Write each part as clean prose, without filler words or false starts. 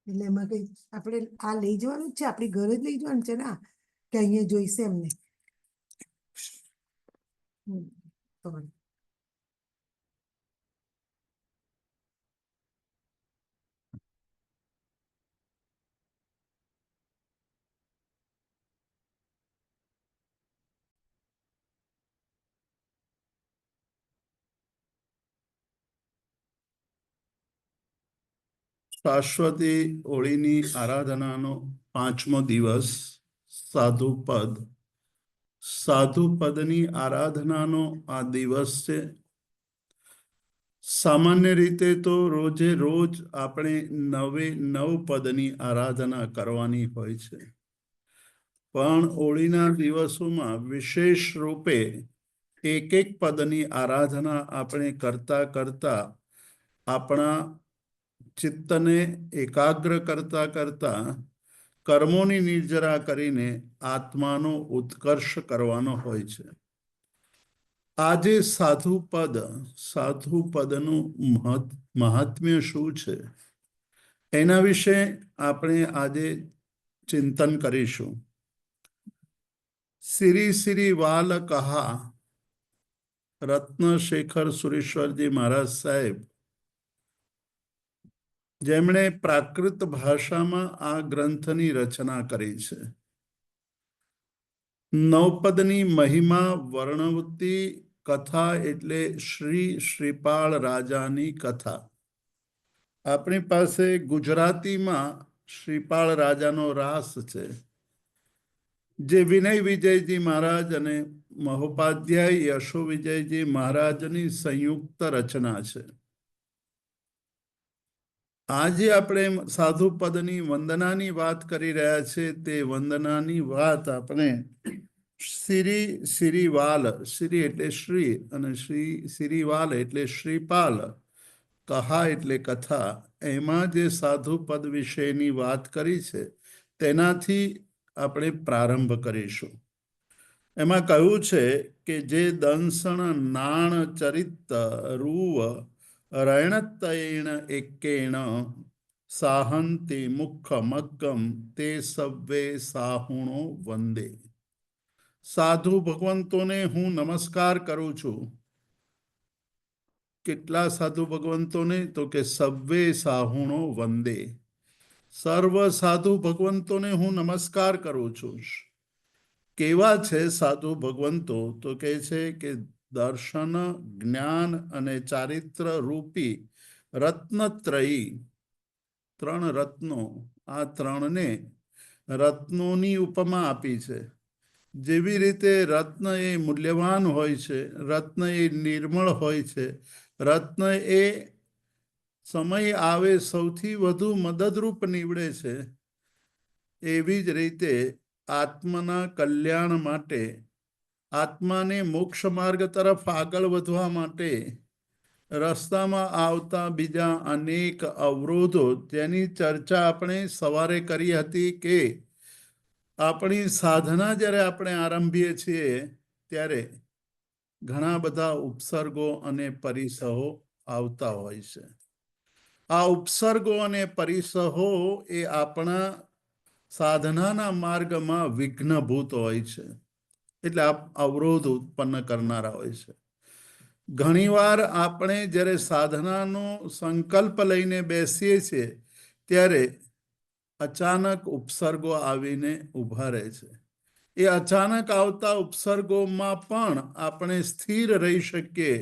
એટલે એમાં કઈ આપણે આ લઈ જવાનું જ છે, આપણી ઘરે જ લઈ જવાનું છે ને કે અહીંયા જોઈશે એમને. તો શાશ્વતી હોળીની આરાધનાનો 5મો દિવસ સાધુ પદ. સાધુ પદની આરાધનાનો આ દિવસ છે. સામાન્ય રીતે તો રોજે રોજ આપણે 9 પદની આરાધના કરવાની હોય છે, પણ હોળીના દિવસોમાં વિશેષ રૂપે એક પદની આરાધના આપણે કરતા કરતા આપણા ચિત્તને એકાગ્ર કરતા કરતા કર્મોની નિર્જરા કરીને આત્માનો ઉત્કર્ષ કરવાનો હોય છે. આજે સાધુ પદનું મહાત્મ્ય શું છે એના વિશે આપણે આજે ચિંતન કરીશું. શ્રી શ્રી વાલ કહા રત્નશેખર સુરેશ્વરજી મહારાજ સાહેબ, જેમણે પ્રાકૃત ભાષામાં આ ગ્રંથની રચના કરી છે. 9 પદની મહિમા વર્ણવતી કથા એટલે શ્રી શ્રીપાળ રાજાની કથા. આપણી પાસે ગુજરાતીમાં શ્રીપાળ રાજાનો રાસ છે, જે વિનય વિજયજી મહારાજ અને મહોપાધ્યાય યશો વિજયજી મહારાજની સંયુક્ત રચના છે. આજે આપણે સાધુ પદની વંદનાની વાત કરી રહ્યા છીએ. તે વંદનાની વાત આપણે શ્રીવાલ, શ્રી એટલે શ્રી અને શ્રીવાલ એટલે શ્રીપાલ, કહા એટલે કથા, એમાં જે સાધુ પદ વિશેની વાત કરી છે તેનાથી આપણે પ્રારંભ કરીશું. એમાં કહ્યું છે કે જે દંસણ નાણ ચરિત રૂવ રૈણતૈણ એકેણ સાહંતિ મુખ મગ્ગમ તે સવ્વે સાહુણો વંદે. સાધુ ભગવંતોને હું નમસ્કાર કરું છું. કેટલા સાધુ ભગવંતોને? તો કે સવ્વે સાહુણો વંદે. સર્વ સાધુ ભગવંતોને હું નમસ્કાર કરું છું. કેવા છે સાધુ ભગવંતો? તો કહે છે કે દર્શન, જ્ઞાન અને ચારિત્ર રૂપી રત્નત્રયી, 3 રત્નો, આ 3ને રત્નોની ઉપમા આપી છે. જેવી રીતે રત્ન એ મૂલ્યવાન હોય છે, રત્ન એ નિર્મળ હોય છે, રત્ન એ સમય આવે સૌથી વધુ મદદરૂપ નીવડે છે, એવી જ રીતે આત્માના કલ્યાણ માટે, આત્માને મોક્ષ માર્ગ તરફ આગળ વધવા માટે રસ્તામાં આવતા બીજા અનેક અવરોધો, જેની ચર્ચા આપણે સવારે કરી હતી કે આપણી સાધના જ્યારે આપણે આરંભીએ છીએ ત્યારે ઘણા બધા ઉપસર્ગો અને પરિસહો આવતા હોય છે. આ ઉપસર્ગો અને પરિસહો એ આપણા સાધનાના માર્ગમાં વિઘ્નભૂત હોય છે, એટલે અવરોધ ઉત્પન્ન કરનારા હોય છે. ઘણીવાર આપણે જ્યારે સાધનાનો સંકલ્પ લઈને બેસીએ છીએ ત્યારે અચાનક ઉપસર્ગો આવીને ઊભા રહે છે. એ અચાનક આવતા ઉપસર્ગોમાં પણ આપણે સ્થિર રહી શકીએ,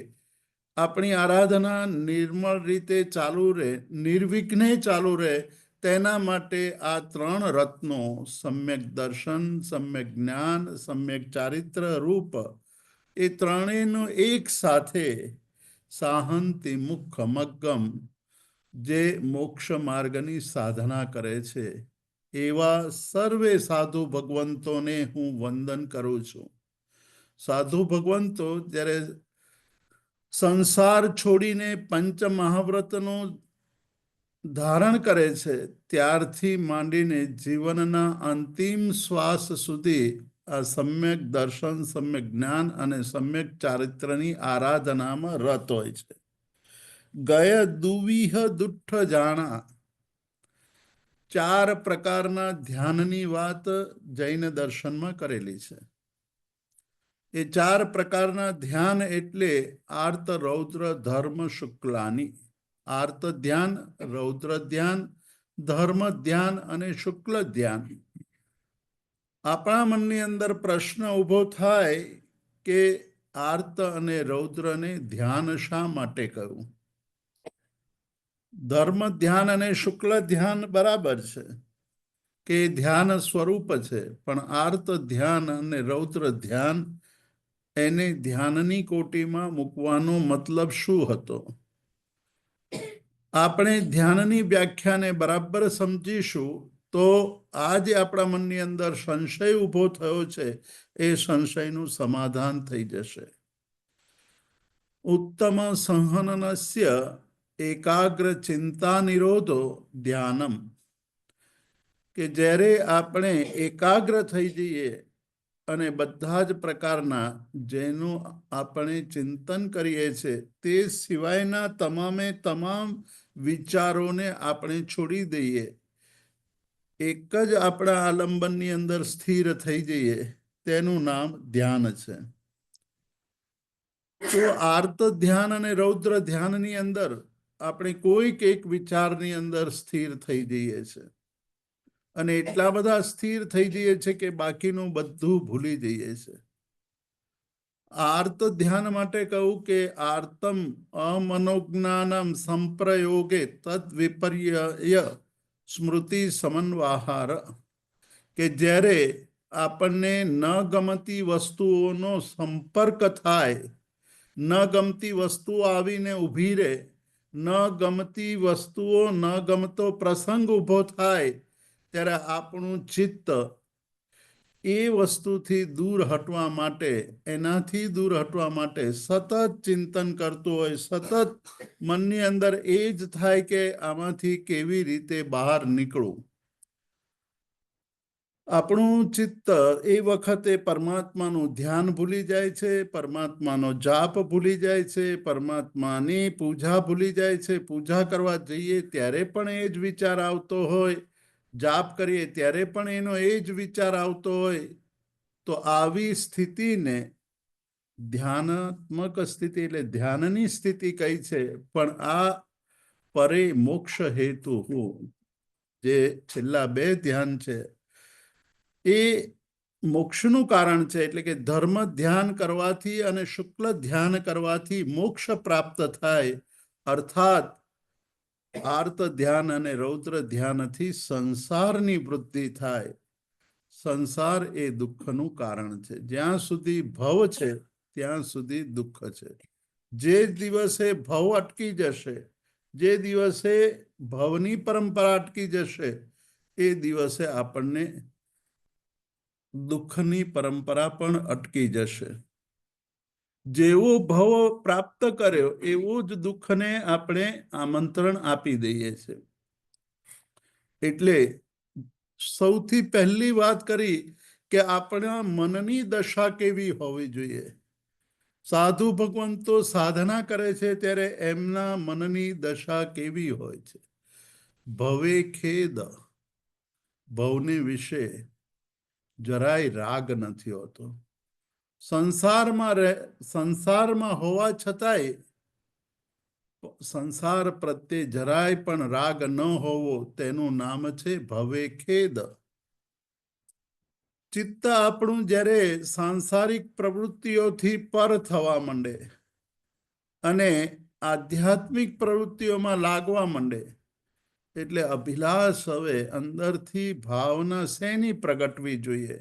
આપણી આરાધના નિર્મળ રીતે ચાલુ રહે, નિર્વિઘ્ને ચાલુ રહે, તેના માટે આ 3 રત્નો, સમ્યક દર્શન, સમ્યક જ્ઞાન, સમ્યક ચારિત્ર રૂપ, એ ત્રણેયનો એક સાથે સાહંતિ મુખ મગ્ગમ, જે મોક્ષ માર્ગની સાધના કરે છે, એવા સર્વે સાધુ ભગવંતોને હું વંદન કરું છું. સાધુ ભગવંતો જ્યારે સંસાર છોડીને પંચ મહાવ્રતનો ધારણ કરે છે ત્યારથી માંડીને જીવનના અંતિમ શ્વાસ સુધી આ સમ્યક દર્શન, સમ્યક જ્ઞાન અને સમ્યક ચારિત્રની આરાધનામાં રત હોય છે. ગય દુવિહ દુઠ્ઠ જાણા, ચાર પ્રકારના ધ્યાનની વાત જૈન દર્શનમાં કરેલી છે. એ ચાર પ્રકારના ધ્યાન એટલે આર્ત, રૌદ્ર, ધર્મ, શુક્લાની. આર્ત ધ્યાન, રૌદ્ર ધ્યાન, ધર્મ ધ્યાન અને શુક્લ ધ્યાન. આપણા મનની અંદર પ્રશ્ન ઊભો થાય કે આર્ત અને રૌદ્રને ધ્યાન શા માટે કહ્યું? ધર્મ ધ્યાન અને શુક્લ ધ્યાન બરાબર છે કે ધ્યાન સ્વરૂપ છે, પણ આર્ત ધ્યાન અને રૌદ્ર ધ્યાન એને ધ્યાનની કોટીમાં મૂકવાનો મતલબ શું હતો? આપણે ધ્યાનની વ્યાખ્યાને બરાબર સમજીશું તો આજે આપણા મનની અંદર સંશય ઊભો થયો છે એ સંશયનું સમાધાન થઈ જશે. ઉત્તમ સંહનનસ્ય એકાગ્ર ચિંતા નિરોધો ધ્યાનમ. કે જ્યારે આપણે એકાગ્ર થઈ જઈએ અને બધા જ પ્રકારના જેનું આપણે ચિંતન કરીએ છીએ તે સિવાયના તમામે તમામ વિચારોને આપણે છોડી દઈએ, એક જ આપણા આલંબનની અંદર સ્થિર થઈ જઈએ, તેનું નામ ધ્યાન છે. તો આર્ત ધ્યાન અને રૌદ્ર ધ્યાનની અંદર આપણે કોઈક એક વિચારની અંદર સ્થિર થઈ જઈએ છીએ અને એટલા બધા સ્થિર થઈ જઈએ છે કે બાકીનું બધું ભૂલી જઈએ છે. આર્ત ધ્યાન માટે કહું કે આર્તમ અમનોજ્ઞાનમ સંપ્રયોગે તદ વિપર્ય સ્મૃતિ સમન્વાહાર. કે જ્યારે આપણને ન ગમતી વસ્તુઓનો સંપર્ક થાય, ન ગમતી વસ્તુઓ આવીને ઊભી રહે, ન ગમતી વસ્તુઓ, ન ગમતો પ્રસંગ ઊભો થાય, ત્યારે આપણું ચિત્ત એ વસ્તુથી દૂર હટવા માટે, એનાથી દૂર હટવા માટે સતત ચિંતન કરતું હોય, સતત મનની અંદર એ જ થાય કે આમાંથી કેવી રીતે બહાર નીકળવું. આપણું ચિત્ત એ વખતે પરમાત્માનું ધ્યાન ભૂલી જાય છે, પરમાત્માનો જાપ ભૂલી જાય છે, પરમાત્માની પૂજા ભૂલી જાય છે. પૂજા કરવા જઈએ ત્યારે પણ એ જ વિચાર આવતો હોય, જાપ કરીએ ત્યારે પણ એનો એ જ વિચાર આવતો હોય. તો આવી સ્થિતિને ધ્યાનાત્મક સ્થિતિ એટલે ધ્યાનની સ્થિતિ કઈ છે. પણ આ પરે મોક્ષ હેતુ જે છેલ્લા બે ધ્યાન છે એ મોક્ષનું કારણ છે. એટલે કે ધર્મ ધ્યાન કરવાથી અને શુક્લ ધ્યાન કરવાથી મોક્ષ પ્રાપ્ત થાય. અર્થાત આર્ત ધ્યાન અને રૌદ્ર ધ્યાનથી સંસારની વૃદ્ધિ થાય. સંસાર એ દુઃખનું કારણ છે. જ્યાં સુધી ભવ છે ત્યાં સુધી દુઃખ છે. જે દિવસે ભવ અટકી જશે, જે દિવસે ભવની પરંપરા અટકી જશે, એ દિવસે આપણને દુઃખની પરંપરા પણ અટકી જશે. જેવો ભવ પ્રાપ્ત કર્યો એવું જ દુઃખને આપણે આમંત્રણ આપી દઈએ છીએ. એટલે સૌથી પહેલી વાત કરી કે આપણા મનની દશા કેવી હોવી જોઈએ. સાધુ ભગવંતો સાધના કરે છે ત્યારે એમના મનની દશા કેવી હોય છે? ભવે ખેદ, ભવને વિશે જરાય રાગ નથી હોતો. સંસારમાં હોવા છતાંય સંસાર પ્રત્યે જરાય પણ રાગ ન હોવો, તેનું નામ છે ભવે ખેદ. ચિત્ત આપણું જ્યારે સાંસારિક પ્રવૃત્તિઓથી પર થવા માંડે અને આધ્યાત્મિક પ્રવૃત્તિઓમાં લાગવા માંડે, એટલે અભિલાષ હવે અંદરથી ભાવના શેની પ્રગટવી જોઈએ?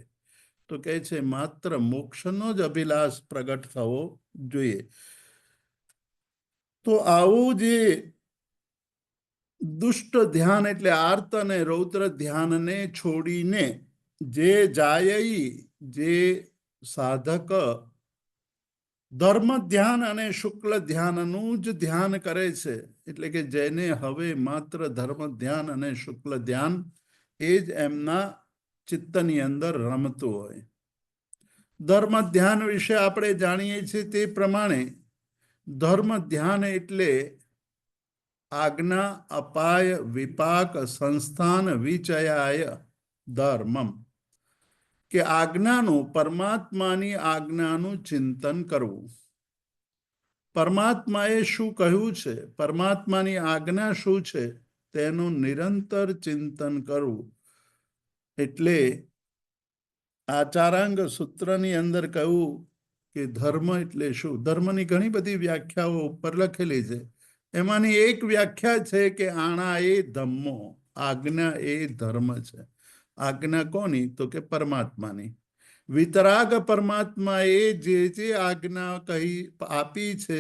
તો કહે છે માત્ર મોક્ષનો જ અભિલાષ પ્રગટ થવો જોઈએ. તો આવું જે દુષ્ટ ધ્યાન એટલે આર્ત અને રૌદ્ર ધ્યાનને છોડીને જે જાય, જે સાધક ધર્મ ધ્યાન અને શુક્લ ધ્યાનનું જ ધ્યાન કરે છે, એટલે કે જેને હવે માત્ર ધર્મ ધ્યાન અને શુક્લ ધ્યાન એ જ એમના ચિત્તની અંદર રમતું હોય. ધર્મ ધ્યાન વિશે આપણે જાણીએ છીએ તે પ્રમાણે ધર્મ ધ્યાન એટલે આજ્ઞા અપાય વિપાક સંસ્થાન વિચયાય ધર્મમ, કે આજ્ઞાનું, પરમાત્માની આજ્ઞાનું ચિંતન કરવું. પરમાત્માએ શું કહ્યું છે, પરમાત્માની આજ્ઞા શું છે, તેનું નિરંતર ચિંતન કરવું. એટલે આચારાંગ સૂત્રની અંદર કહ્યું કે ધર્મ એટલે શું. ધર્મની ઘણી બધી વ્યાખ્યાઓ ઉપર લખેલી છે. એમાંની એક વ્યાખ્યા છે કે આણા એ ધમ્મો, આજ્ઞા એ ધર્મ છે. આજ્ઞા કોની? તો કે પરમાત્માની. વિતરાગ પરમાત્મા એ જે આજ્ઞા કહી આપી છે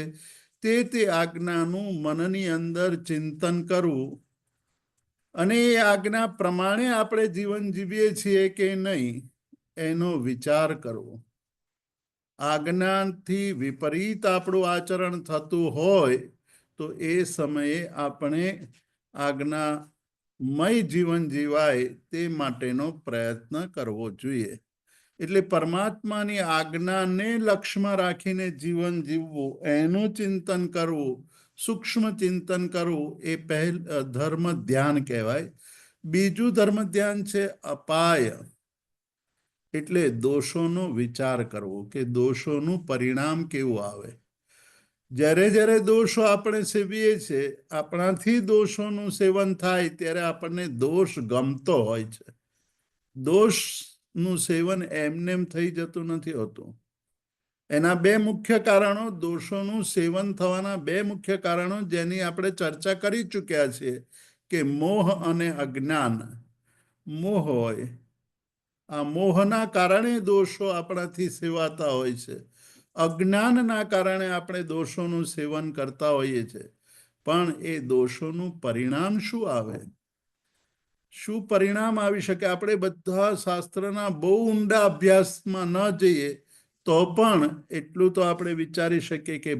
તે આજ્ઞાનું મનની અંદર ચિંતન કરવું, અને એ આજ્ઞા પ્રમાણે આપણે જીવન જીવીએ છીએ કે નહીં એનો વિચાર કરવો. આજ્ઞાથી વિપરીત આપણું આચરણ થતું હોય તો એ સમયે આપણે આજ્ઞામય જીવન જીવાય તે માટેનો પ્રયત્ન કરવો જોઈએ. એટલે પરમાત્માની આજ્ઞાને લક્ષ્યમાં રાખીને જીવન જીવવું, એનું ચિંતન કરવું, સૂક્ષ્મ ચિંતન કરવું, એ ધર્મ ધ્યાન કહેવાય. બીજું ધર્મ ધ્યાન છે અપાય, એટલે દોષોનો વિચાર કરવો કે દોષોનું પરિણામ કેવું આવે. જ્યારે જ્યારે દોષો આપણે સેવીએ છીએ, આપણાથી દોષોનું સેવન થાય ત્યારે આપણને દોષ ગમતો હોય છે. દોષનું સેવન એમનેમ થઈ જતું નથી હોતું. એના બે મુખ્ય કારણો, દોષોનું સેવન થવાના બે મુખ્ય કારણો જેની આપણે ચર્ચા કરી ચૂક્યા છીએ કે મોહ અને અજ્ઞાન. મોહ હોય, આ મોહના કારણે દોષો આપણાથી સેવાતા હોય છે. અજ્ઞાનના કારણે આપણે દોષોનું સેવન કરતા હોઈએ છીએ. પણ એ દોષોનું પરિણામ શું આવે, શું પરિણામ આવી શકે? આપણે બધા શાસ્ત્રના બહુ ઊંડા અભ્યાસમાં ન જઈએ તો પણ એટલું તો આપણે વિચારી શકીએ કે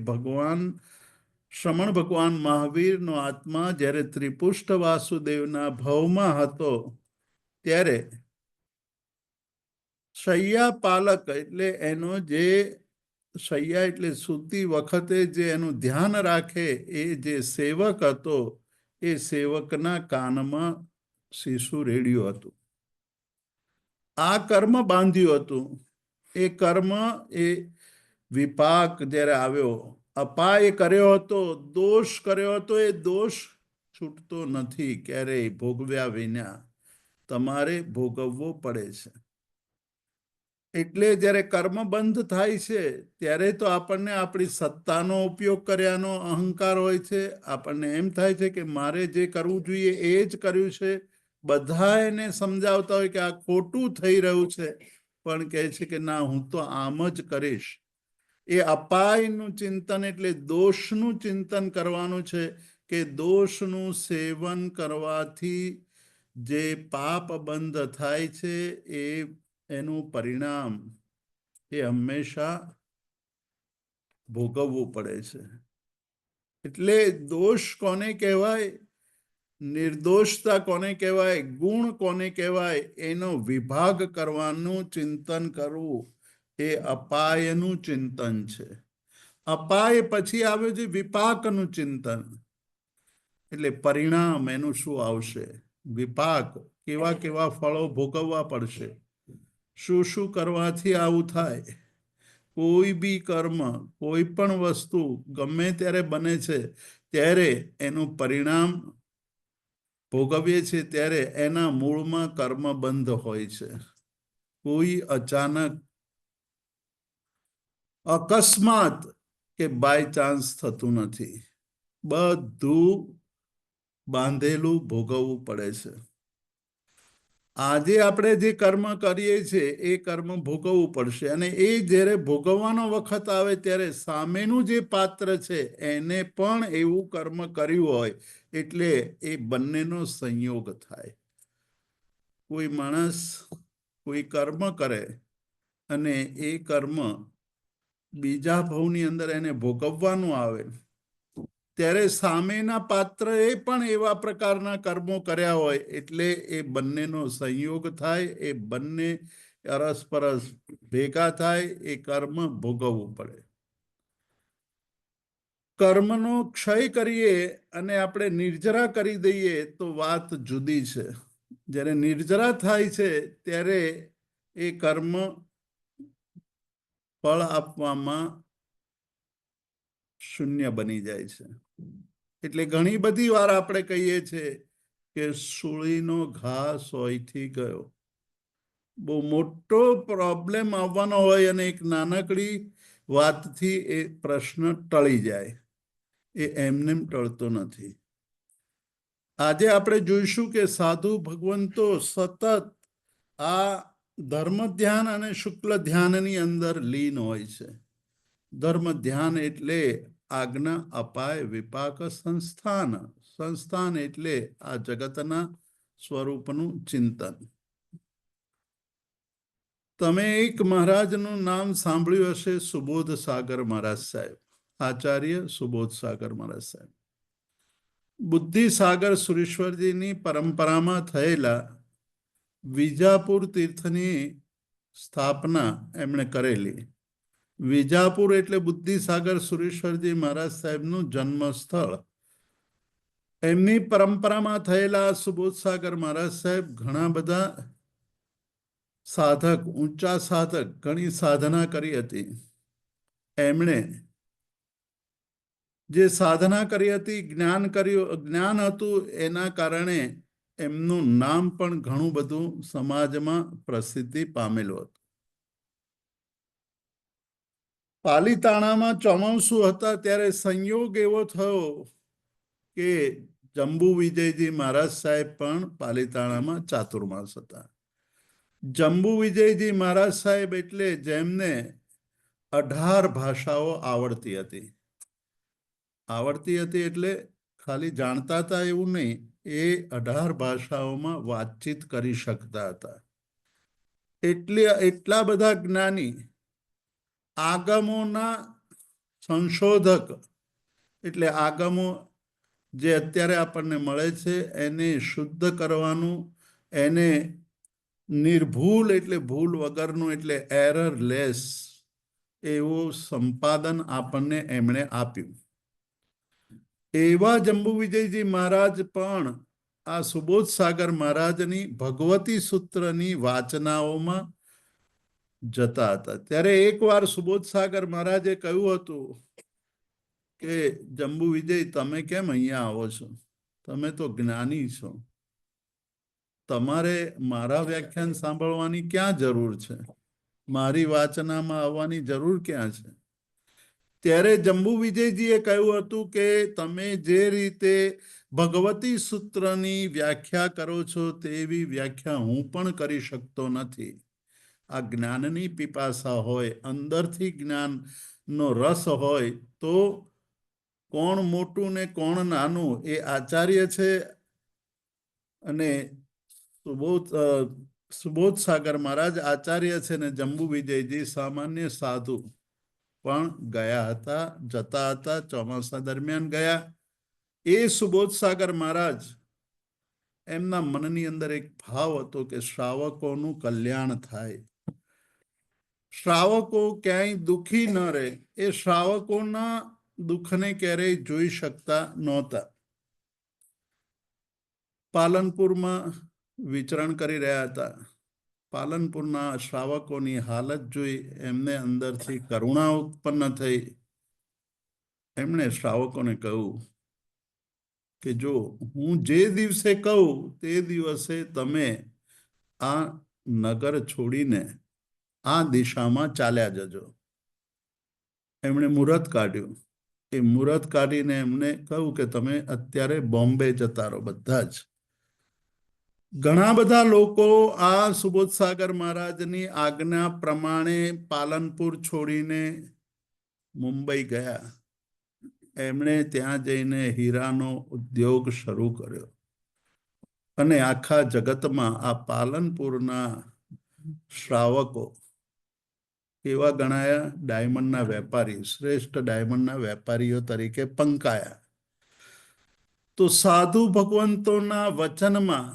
શ્રમણ ભગવાન મહાવીરનો આત્મા જ્યારે ત્રિપુષ્ટ વાસુદેવના ભવમાં હતો ત્યારે શૈયા પાલક, એટલે એનો જે શૈયા એટલે સૂતી વખતે જે એનું ધ્યાન રાખે એ જે સેવક હતો, એ સેવકના કાનમાં શીશુ રેડ્યું હતું. આ કર્મ બાંધ્યું હતું. એ કર્મ, એ વિપાક જ્યારે આવ્યો, અપાય કર્યો હતો, દોષ કર્યો હતો, એ દોષ છૂટતો નથી ક્યારેય ભોગવ્યા વિના. તમારે ભોગવવો પડે છે. એટલે જ્યારે કર્મ બંધ થાય છે ત્યારે તો આપણને આપણી સત્તાનો ઉપયોગ કર્યાનો અહંકાર હોય છે. આપણને એમ થાય છે કે મારે જે કરવું જોઈએ એ જ કર્યું છે. બધા એને સમજાવતા હોય કે આ ખોટું થઈ રહ્યું છે, પણ કહે છે કે ના, હું તો આમ જ કરીશ. એ અપાયનું ચિંતન એટલે દોષનું ચિંતન કરવાનું છે કે દોષનું સેવન કરવાથી જે પાપ બંધ થાય છે એનું પરિણામ એ હંમેશા ભોગવવું પડે છે. એટલે દોષ કોને કહેવાય, નિર્દોષતા કોને કહેવાય, ગુણ કોને કહેવાય, એનો વિભાગ કરવાનું ચિંતન કરવું એ અપાયનું ચિંતન છે. અપાય પછી આવે છે વિપાકનું ચિંતન, એટલે પરિણામ એનું શું આવશે, વિપાક કેવા કેવા ફળો ભોગવવા પડશે, શું શું કરવાથી આવું થાય. કોઈ બી કર્મ, કોઈ પણ વસ્તુ ગમે ત્યારે બને છે ત્યારે એનું પરિણામ ભોગવીએ છીએ ત્યારે એના મૂળમાં કર્મ બંધ હોય છે. કોઈ અચાનક, અકસ્માત કે બાય ચાન્સ થતું નથી. બધું બાંધેલું ભોગવવું પડે છે. આજે આપણે જે કર્મ કરીએ છીએ એ કર્મ ભોગવવું પડશે, અને એ જ્યારે ભોગવવાનો વખત આવે ત્યારે સામેનું જે પાત્ર છે એને પણ એવું કર્મ કર્યું હોય, એટલે એ બંનેનો સંયોગ થાય. કોઈ માણસ કોઈ કર્મ કરે અને એ કર્મ બીજા ભવની અંદર એને ભોગવવાનું આવે ત્યારે સામેના પાત્રએ પણ એવા પ્રકારના કર્મો કર્યા હોય, એટલે એ બંનેનો સંયોગ થાય, એ બંને અરસપરસ ભેગા થાય, એ કર્મ ભોગવવું પડે. કર્મનો ક્ષય કરીએ અને આપણે નિર્જરા કરી દઈએ તો વાત જુદી છે. જ્યારે નિર્જરા થાય છે ત્યારે એ કર્મ ફળ આપવામાં શૂન્ય બની જાય છે. એટલે ઘણી બધી વાર આપણે કહીએ છીએ કે સૂળીનો ઘા સોયથી ગયો. બહુ મોટો પ્રોબ્લેમ આવવાનો હોય અને એક નાનકડી વાતથી એ પ્રશ્ન ટળી જાય. એ એમને ટળતો નથી. આજે આપણે જોઈશું કે સાધુ ભગવંતો સતત આ ધર્મ ધ્યાન અને શુક્લ ધ્યાનની અંદર લીન હોય છે. ધર્મ ધ્યાન એટલે આજ્ઞા અપાય વિપાક સંસ્થાન. સંસ્થાન એટલે આ જગતના સ્વરૂપનું ચિંતન. તમે એક મહારાજનું નામ સાંભળ્યું હશે, સુબોધ સાગર મહારાજ સાહેબ. આચાર્ય સુબોધ સાગર મહારાજ સાહેબ બુદ્ધિ સાગર સુરેશ્વરજીની પરંપરામાં થયેલા વિજાપુર તીર્થની સ્થાપના એમણે કરેલી. વિજાપુર એટલે બુદ્ધિસાગર સુરેશ્વરજી મહારાજ સાહેબનું જન્મ સ્થળ. એમની પરંપરામાં થયેલા સુબોધ સાગર મહારાજ સાહેબ ઘણા બધા સાધક, ઊંચા સાધક, ઘણી સાધના કરી હતી. એમણે જે સાધના કરી હતી, જ્ઞાન હતું, એના કારણે એમનું નામ પણ ઘણું બધું સમાજમાં પ્રસિદ્ધિ પામેલું હતું. પાલીતાણામાં ચોમાસું હતા ત્યારે સંયોગ એવો થયો કે જંબુ વિજયજી મહારાજ સાહેબ પણ પાલીતાણામાં ચાતુર્માસ હતા. જંબુ વિજયજી મહારાજ સાહેબ એટલે જેમને 18 ભાષાઓ આવડતી હતી. આવડતી હતી એટલે ખાલી જાણતા હતા એવું નહીં, એ 18 ભાષાઓમાં વાતચીત કરી શકતા હતા. એટલા બધા જ્ઞાની, આગમોના સંશોધક. એટલે આગમો જે અત્યારે આપણને મળે છે એને શુદ્ધ કરવાનું, એને નિર્ભૂલ એટલે ભૂલ વગરનું, એટલે એરરલેસ એવું સંપાદન આપણને એમણે આપ્યું. એવા જંબુ વિજયજી મહારાજ પણ આ સુબોધ સાગર મહારાજની ભગવતી સૂત્રની વાચનાઓમાં જતા હતા. ત્યારે એકવાર સુબોધ સાગર મહારાજે કહ્યું હતું કે જંબુ વિજય, તમે કેમ અહીંયા આવો છો? તમે તો જ્ઞાની છો, તમારે મારા વ્યાખ્યાન સાંભળવાની ક્યાં જરૂર છે? મારી વાચનામાં આવવાની જરૂર ક્યાં છે? ત્યારે જંબુ વિજયજીએ કહ્યું હતું કે તમે જે રીતે ભગવતી સૂત્રની વ્યાખ્યા કરો છો તેવી વ્યાખ્યા હું પણ કરી શકતો નથી. આ જ્ઞાનની પીપાસા હોય, અંદરથી જ્ઞાનનો રસ હોય તો કોણ મોટું ને કોણ નાનું એ આચાર્ય છે. અને સુબોધ સાગર મહારાજ આચાર્ય છે ને જંબુ વિજયજી સામાન્ય સાધુ પણ ગયા હતા, જતા હતા. ચોમાસા દરમિયાન ગયા. એ સુબોધ સાગર મહારાજ, એમના મનની અંદર એક ભાવ હતો કે શ્રાવકોનું કલ્યાણ થાય, શ્રાવકો ક્યાંય દુઃખી ન રહે. એ શ્રાવકોના દુઃખને ક્યારેય જોઈ શકતા નહોતા. પાલનપુરમાં વિચરણ કરી રહ્યા હતા. પાલનપુરના શ્રાવકોની હાલત જોઈ એમને અંદરથી કરુણા ઉત્પન્ન થઈ. એમણે શ્રાવકોને કહ્યું કે જો હું જે દિવસે કહું તે દિવસે તમે આ નગર છોડીને આ દિશામાં ચાલ્યા જજો. એમણે મુહૂર્ત કાઢ્યું. એ મુહૂર્ત કાઢીને એમને કહ્યું કે તમે અત્યારે બોમ્બે જતા રહો બધા જ. ઘણા બધા લોકો આ સુબોધ સાગર મહારાજની આજ્ઞા પ્રમાણે પાલનપુર છોડીને મુંબઈ ગયા. એમણે ત્યાં જઈને હીરાનો ઉદ્યોગ શરૂ કર્યો અને આખા જગતમાં આ પાલનપુરના શ્રાવકો એવા ગણાયા, ડાયમંડના વેપારી, શ્રેષ્ઠ ડાયમંડના વેપારીઓ તરીકે પંકાયા. તો સાધુ ભગવંતોના વચનમાં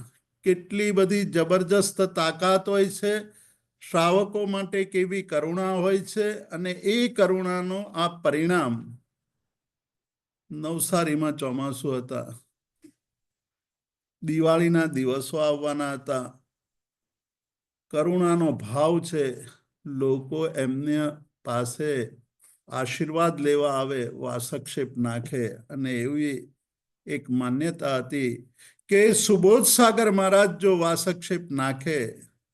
કેટલી બધી જબરજસ્ત તાકાત હોય છે, શ્રાવકો માટે કેવી કરુણા હોય છે, અને એ કરુણાનો આ પરિણામ નવસારીમાં ચોમાસું હતા, દિવાળીના દિવસો આવવાના હતા, કરુણાનો ભાવ છે, લોકો એમને પાસે આશીર્વાદ લેવા આવે, વાસક્ષેપ નાખે, અને એવી એક માન્યતા હતી કે સુબોધ સાગર મહારાજ જો વાસક્ષેપ નાખે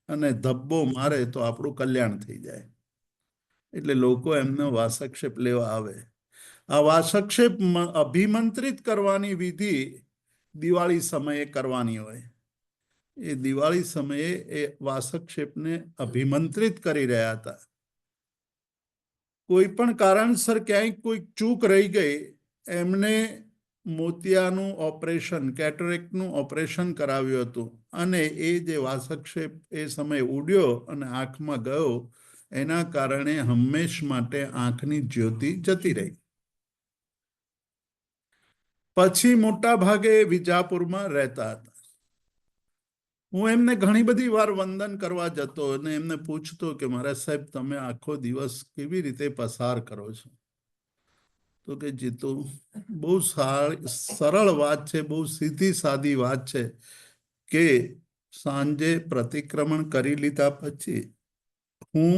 અને ધબ્બો મારે તો આપણું કલ્યાણ થઈ જાય. એટલે લોકો એમનો વાસક્ષેપ લેવા આવે. આ વાસક્ષેપ અભિમંત્રિત કરવાની વિધિ દિવાળી સમયે કરવાની હોય. એ દિવાળી સમયે એ વાસક્ષેપને અભિમંત્રિત કરી રહ્યા હતા. કોઈ પણ કારણસર ક્યાંય કોઈ ચૂક રહી ગઈ, એમને મોતિયાનું ઓપરેશન, કેટરેક્ટનું ઓપરેશન કરાવ્યું હતું, અને એ જે વાસક્ષેપ એ સમયે ઉડ્યો અને આંખમાં ગયો, એના કારણે હંમેશ માટે આંખની જ્યોતિ જતી રહી. પછી મોટા ભાગે વિજાપુરમાં રહેતા હતા. હું એમને ઘણી બધી વાર વંદન કરવા જતો અને એમને પૂછતો કે મહારાજ સાહેબ, તમે આખો દિવસ કેવી રીતે પસાર કરો છો? તો કે જીતુ, બહુ સરળ વાત છે, બહુ સીધી સાદી વાત છે કે સાંજે પ્રતિક્રમણ કરી લીધા પછી હું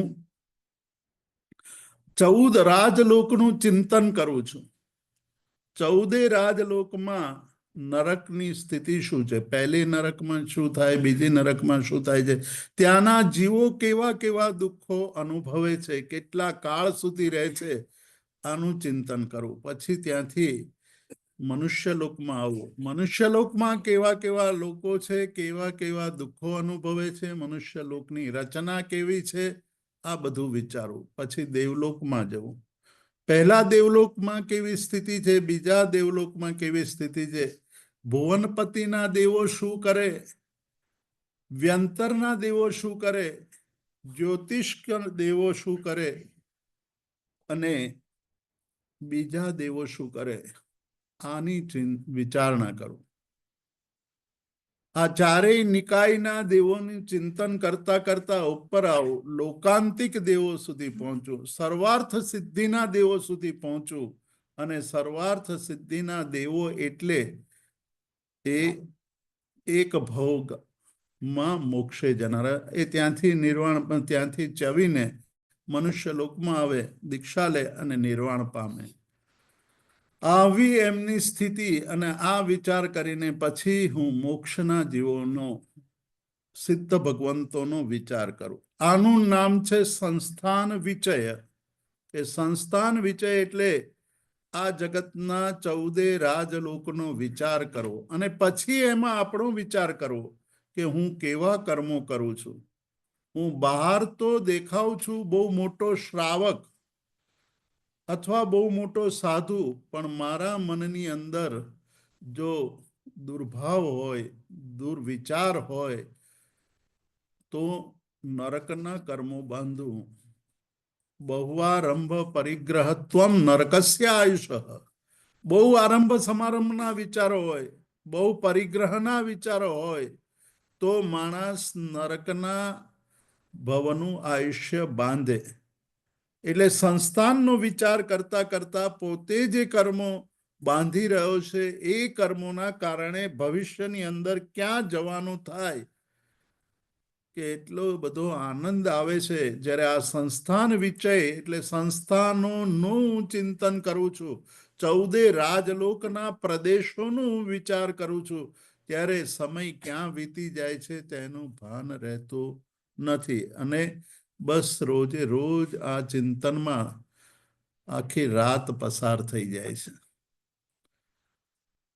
14 રાજલોકનું ચિંતન કરું છું. 14 રાજલોકમાં નરકની સ્થિતિ શું છે, પહેલી નરકમાં શું થાય, બીજી નરકમાં શું થાય છે, ત્યાંના જીવો કેવા કેવા દુઃખો અનુભવે છે, કેટલા કાળ સુધી રહે છે, આનું ચિંતન કરવું. પછી ત્યાંથી મનુષ્યલોકમાં આવવું. મનુષ્યલોકમાં કેવા કેવા લોકો છે, કેવા કેવા દુઃખો અનુભવે છે, મનુષ્યલોકની રચના કેવી છે, આ બધું વિચારવું. પછી દેવલોકમાં જવું. પહેલા દેવલોકમાં કેવી સ્થિતિ છે, બીજા દેવલોકમાં કેવી સ્થિતિ છે, ભુવનપતિના દેવો શું કરે, વ્યંતરના દેવો શું કરે, જ્યોતિષ્ક દેવો શું કરે, અને બીજા દેવો શું કરે, આની વિચારણા કરું. આ ચારેય નિકાયના દેવોનું ચિંતન કરતા કરતા ઉપર આવું, લોકાંતિક દેવો સુધી પહોંચું, સર્વાર્થ સિદ્ધિના દેવો સુધી પહોંચું. અને સર્વાર્થ સિદ્ધિના દેવો એટલે એ એક ભોગમાં મોક્ષે જનારા. એ ત્યાંથી નિર્વાણ, ત્યાંથી ચવીને મનુષ્ય લોકમાં આવે, દીક્ષા લે અને નિર્વાણ પામે. આવી એમની સ્થિતિ અને આ વિચાર કરીને પછી હું મોક્ષના જીવોનો, સિદ્ધ ભગવંતોનો વિચાર કરું. આનું નામ છે સંસ્થાન વિચય. કે સંસ્થાન વિચય એટલે આ જગતના 14 રાજલોકનો વિચાર કરવો, અને પછી એમાં આપણો વિચાર કરવો કે હું કેવા કર્મો કરું છું. હું બહાર તો દેખાઉં છું બહુ મોટો શ્રાવક અથવા બહુ મોટો સાધુ, પણ મારા મનની અંદર જો દુર્ભાવ હોય, દુર્વિચાર હોય, તો નરકના કર્મો બાંધું. બહુઆરંભ પરિગ્રહત્વમ નરકસ્ય આયુષ. બહુ આરંભ સમારંભના વિચારો હોય, બહુ પરિગ્રહના વિચારો હોય, તો માણસ નરકના ભવનું આયુષ્ય બાંધે. એટલે સંસ્થાનનો વિચાર કરતા કરતા પોતે જે કર્મો બાંધી રહ્યો છે, એ કર્મોના કારણે ભવિષ્યની અંદર ક્યાં જવાનું થાય, કે એટલો બધો આનંદ આવે છે જ્યારે આ સંસ્થાન વિચય એટલે સંસ્થાનોનું ચિંતન કરું છું, 14 રાજલોકના પ્રદેશોનું વિચાર કરું છું, ત્યારે સમય ક્યાં વીતી જાય છે તેનું ભાન રહેતું નથી. અને બસ રોજે રોજ આ ચિંતનમાં આખી રાત પસાર થઈ જાય છે.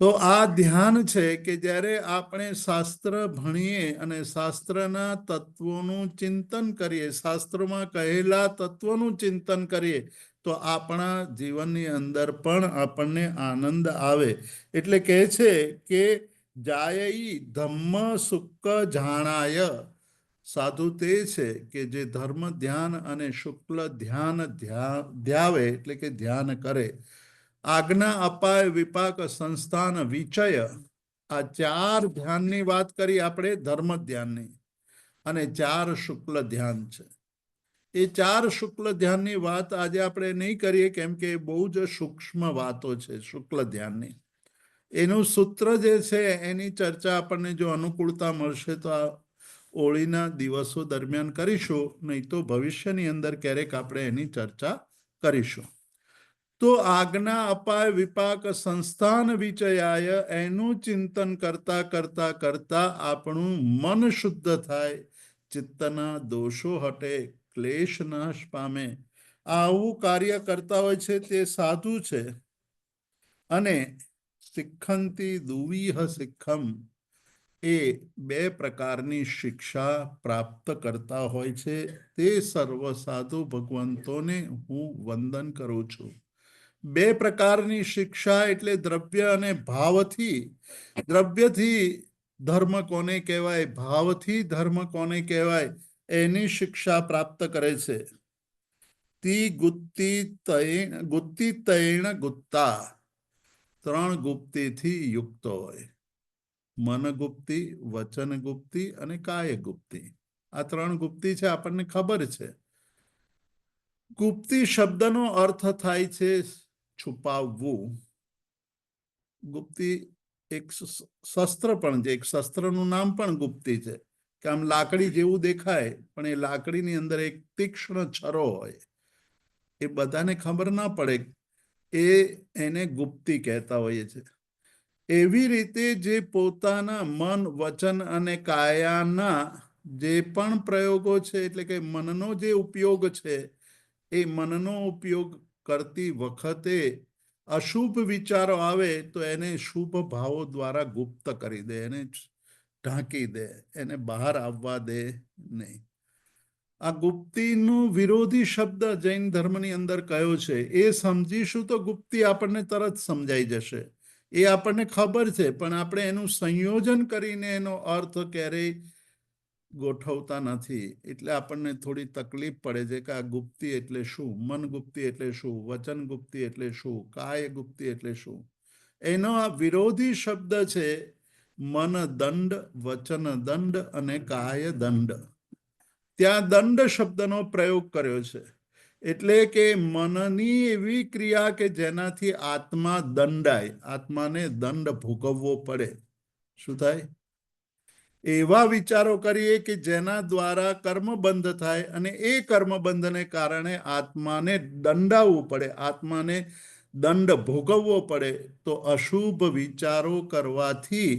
તો આ ધ્યાન છે કે જ્યારે આપણે શાસ્ત્ર ભણીએ અને શાસ્ત્રના તત્વોનું ચિંતન કરીએ, શાસ્ત્રોમાં કહેલા તત્વોનું ચિંતન કરીએ, તો આપણા જીવનની અંદર પણ આપણને આનંદ આવે. એટલે કહે છે કે જાયઈ ધમ્મ સુક્ક જાણાય. સાધુ તે છે કે જે ધર્મ ધ્યાન અને શુક્લ ધ્યાન ધ્યાવે, એટલે કે ધ્યાન કરે. આજ્ઞા અપાય વિપાક સંસ્થાન વિચય. આ 4 ધ્યાનની વાત કરી આપણે, ધર્મ ધ્યાનની, અને 4 શુક્લ ધ્યાન છે. એ 4 શુક્લ ધ્યાનની વાત આજે આપણે નહીં કરીએ, કેમ કે એ બહુ જ સૂક્ષ્મ વાતો છે શુક્લ ધ્યાનની. એનું સૂત્ર જે છે એની ચર્ચા આપણને જો અનુકૂળતા મળશે તો આ હોળીના દિવસો દરમિયાન કરીશું, નહીં તો ભવિષ્યની અંદર ક્યારેક આપણે એની ચર્ચા કરીશું. તો આજ્ઞા અપાય વિપાક સંસ્થાન વિચયાય, એનું ચિંતન કરતા કરતા કરતા આપણું મન શુદ્ધ થાય, ચિત્તના દોષો હટે, ક્લેશ નાશ પામે. આવું કાર્ય કરતા હોય છે તે સાધુ છે. અને શિખંતી દુવીહ શિખમ, એ 2 પ્રકારની શિક્ષા પ્રાપ્ત કરતા હોય છે. તે સર્વ સાધુ ભગવંતોને હું વંદન કરું છું. 2 પ્રકારની શિક્ષા એટલે દ્રવ્ય અને ભાવથી. દ્રવ્યથી ધર્મ કોને કહેવાય, ભાવથી ધર્મ કોને કહેવાય, એની શિક્ષા પ્રાપ્ત કરે છે. તી ગુત્તિ તૈણ ગુત્તા, 3 ગુપ્તિથી યુક્ત હોય. મન ગુપ્તિ, વચન ગુપ્તિ અને કાય ગુપ્તિ. આ 3 ગુપ્તિ છે, આપણને ખબર છે. ગુપ્તિ શબ્દનો અર્થ થાય છે છુપાવવું. ગુપ્તિ એક શસ્ત્ર પણ છે, એક શસ્ત્રનું નામ પણ ગુપ્તિ છે, કે આમ લાકડી જેવું દેખાય પણ એ લાકડીની અંદર એક તીક્ષ્ણ છરો હોય. એ બધાને ખબર ના પડે, એને ગુપ્તિ કહેતા હોઈએ છે. એવી રીતે જે પોતાના મન, વચન અને કાયાના જે પણ પ્રયોગો છે, એટલે કે મનનો જે ઉપયોગ છે, એ મનનો ઉપયોગ કરતી વખતે અશુભ વિચારો આવે તો એને શુભ ભાવો દ્વારા ગુપ્ત કરી દે, એને ઢાંકી દે, એને બહાર આવવા દે નહીં. આ ગુપ્તિનું વિરોધી શબ્દ જૈન ધર્મની અંદર કયો છે એ સમજીશું તો ગુપ્તિ આપણને તરત સમજાઈ જશે. એ આપણને ખબર છે, પણ આપણે એનું સંયોજન કરીને એનો અર્થ ક્યારેય ગોઠવતા નથી. એટલે આપણને થોડી તકલીફ પડે છે કે આ ગુપ્તિ એટલે શું, મન ગુપ્તિ એટલે શું, વચન ગુપ્તિ એટલે શું, કાય ગુપ્તિ એટલે શું. એનો આ વિરોધી શબ્દ છે મન દંડ, વચન દંડ અને કાય દંડ. ત્યાં દંડ શબ્દનો પ્રયોગ કર્યો છે. એટલે કે મનની એવી ક્રિયા કે જેનાથી આત્મા દંડાય, આત્માને દંડ ભોગવવો પડે. શું થાય? એવા વિચારો કરીએ કે જેના દ્વારા કર્મ બંધ થાય, અને એ કર્મ બંધને કારણે આત્માને દંડાવવું પડે, આત્માને દંડ ભોગવવો પડે. તો અશુભ વિચારો કરવાથી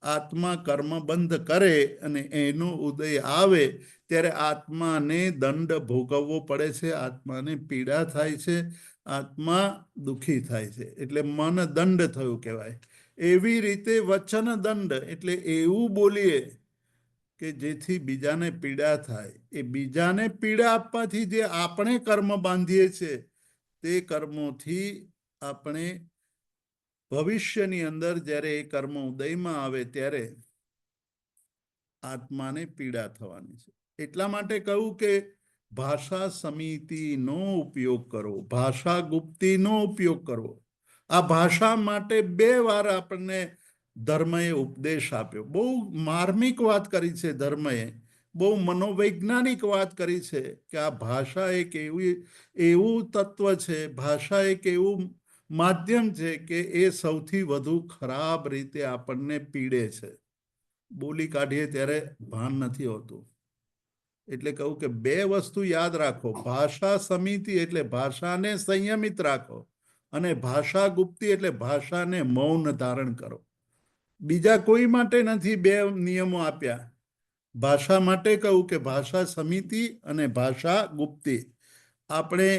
આત્મા કર્મ બંધ કરે અને એનો ઉદય આવે ત્યારે આત્માને દંડ ભોગવવો પડે છે, આત્માને પીડા થાય છે, આત્મા દુઃખી થાય છે. એટલે મન દંડ થયું કહેવાય. એવી રીતે વચન દંડ એટલે એવું બોલીએ કે જેથી બીજાને પીડા થાય. એ બીજાને પીડા આપવાથી જે આપણે કર્મ બાંધીએ છીએ તે કર્મોથી આપણે ભવિષ્યની અંદર જ્યારે એ કર્મ ઉદયમાં આવે ત્યારે આત્માને પીડા થવાની છે. એટલા માટે કહું કે ભાષા સમિતિનો ઉપયોગ કરો, ભાષા ગુપ્તિનો ઉપયોગ કરો. આ ભાષા માટે 2 વાર આપણને ધર્મએ ઉપદેશ આપ્યો. બહુ માર્મિક વાત કરી છે ધર્મએ, બહુ મનોવૈજ્ઞાનિક વાત કરી છે કે આ ભાષા એક એવું તત્વ છે, ભાષા એક એવું માધ્યમ છે કે એ સૌથી વધુ ખરાબ રીતે આપણને પીડે છે. બોલી કાઢીએ ત્યારે ભાન નથી હોતું. એટલે કહું કે 2 વસ્તુ યાદ રાખો. ભાષા સમિતિ એટલે ભાષાને સંયમિત રાખો, અને ભાષા ગુપ્તિ એટલે ભાષાને મૌન ધારણ કરો. બીજા કોઈ માટે નથી 2 નિયમો આપ્યા. ભાષા માટે કહું કે ભાષા સમિતિ અને ભાષા ગુપ્તિ. આપણે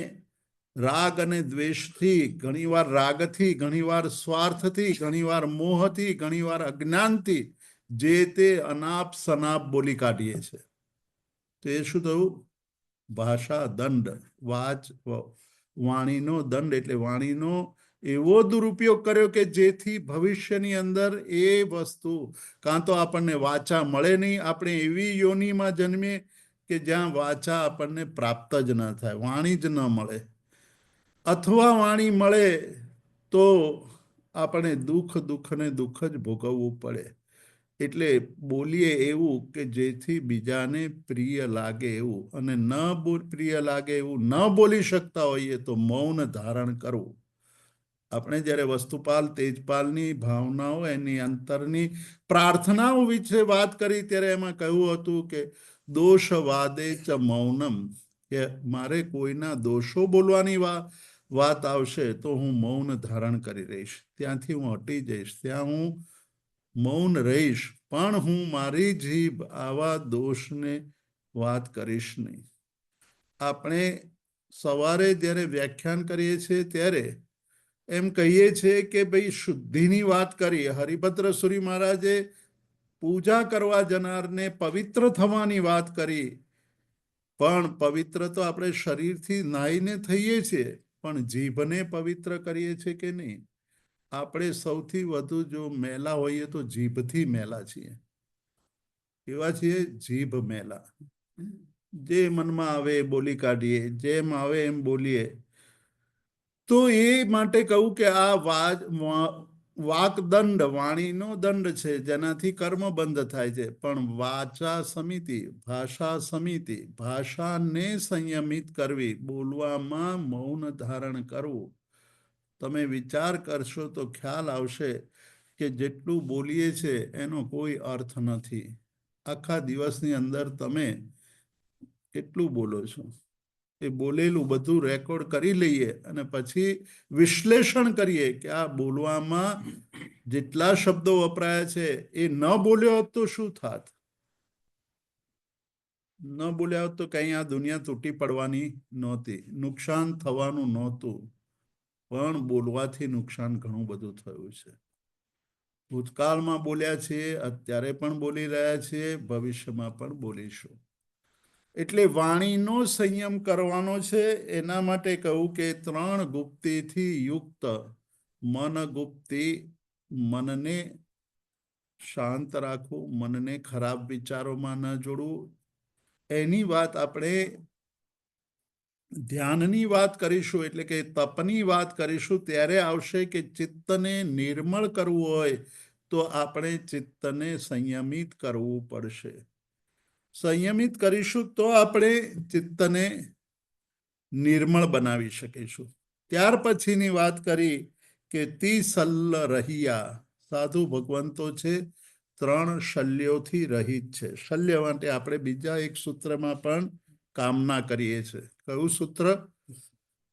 રાગ અને દ્વેષથી, ઘણીવાર રાગથી, ઘણીવાર સ્વાર્થથી, ઘણીવાર મોહથી, ઘણીવાર અજ્ઞાનથી જે તે અનાપ શનાપ બોલી કાઢીએ છે. તો એ શું થયું? ભાષા દંડ, વાણીનો દંડ એટલે વાણીનો એવો દુરુપયોગ કર્યો કે જેથી ભવિષ્યની અંદર એ વસ્તુ કાં તો આપણને વાચા મળે નહીં, આપણે એવી યોનિમાં જન્મીએ કે જ્યાં વાચા આપણને પ્રાપ્ત જ ન થાય, વાણી જ ન મળે. અથવા વાણી મળે તો આપણે દુઃખ ને દુઃખ જ ભોગવવું પડે. એટલે બોલીએ એવું કે જેથી બીજાને પ્રિય લાગે એવું, અને ન પ્રિય લાગે એવું ન બોલી શકતા હોઈએ તો મૌન ધારણ કરવું. આપણે જ્યારે વસ્તુપાલ તેજપાલની ભાવનાઓ, એની અંતરની પ્રાર્થનાઓ વિશે વાત કરી ત્યારે એમાં કહ્યું હતું કે દોષ વાદે ચ મૌનમ, કે મારે કોઈના દોષો બોલવાની વાત આવશે તો હું મૌન ધારણ કરી રહીશ, ત્યાંથી હું હટી જઈશ, ત્યાં હું મૌન રહીશ, પણ હું મારી જીભ આવા દોષને વાત કરીશ નહીં. આપણે સવારે જ્યારે વ્યાખ્યાન કરીએ છીએ ત્યારે એમ કહીએ છીએ કે ભાઈ શુદ્ધિની વાત કરી. હરિભદ્ર સુરી મહારાજે પૂજા કરવા જનારને પવિત્ર થવાની વાત કરી, પણ પવિત્ર તો આપણે શરીરથી નાહીને થઈએ છીએ, પણ જીભને પવિત્ર કરીએ છીએ કે નહીં? આપણે સૌથી વધુ જો મેલા હોઈએ તો જીભથી મેલા છીએ. એવા છીએ જીભ મેલા, જે મનમાં આવે એ બોલી કાઢીએ, જેમ આવે એમ બોલીએ. તો એ માટે કહું કે આ વાકદંડ વાણીનો દંડ છે, જેનાથી કર્મ બંધ થાય છે. પણ વાચા સમિતિ, ભાષા સમિતિ, ભાષાને સંયમિત કરવી, બોલવામાં મૌન ધારણ કરવું. તમે વિચાર કરશો તો ખ્યાલ આવશે કે જેટલું બોલીએ છે એનો કોઈ અર્થ નથી. આખા દિવસની અંદર તમે કેટલું બોલો છો, એ બોલેલું બધું રેકોર્ડ કરી લઈએ અને પછી વિશ્લેષણ કરીએ કે આ બોલવામાં જેટલા શબ્દો વપરાયા છે એ ન બોલ્યો હોત તો શું થાત? ન બોલ્યા હોત તો કઈ આ દુનિયા તૂટી પડવાની નહોતી, નુકસાન થવાનું નહોતું. પણ બોલવાથી નુકસાન ઘણું બધું થયું છે. ભૂતકાળમાં બોલ્યા છીએ, અત્યારે પણ બોલી રહ્યા છીએ, ભવિષ્યમાં પણ બોલીશું. એટલે વાણીનો સંયમ કરવાનો છે. એના માટે કહું કે 3 ગુપ્તિથી યુક્ત મન ગુપ્તિ, મનને શાંત રાખવું, મનને ખરાબ વિચારોમાં ન જોડવું. એની વાત આપણે ધ્યાનની વાત કરીશું, એટલે કે તપની વાત કરીશું ત્યારે આવશે કે ચિત્તને નિર્મળ કરવું હોય તો આપણે ચિત્તને સંયમિત કરવું પડશે. સંયમિત કરીશું તો આપણે ચિત્તને નિર્મળ બનાવી શકીશું. ત્યાર પછીની વાત કરી કે તિસલ્લ રહિયા, સાધુ ભગવંતો છે 3 શલ્યોથી રહિત છે. શલ્ય માટે આપણે બીજા એક સૂત્રમાં પણ કામના કરીએ છીએ. કયું સૂત્ર?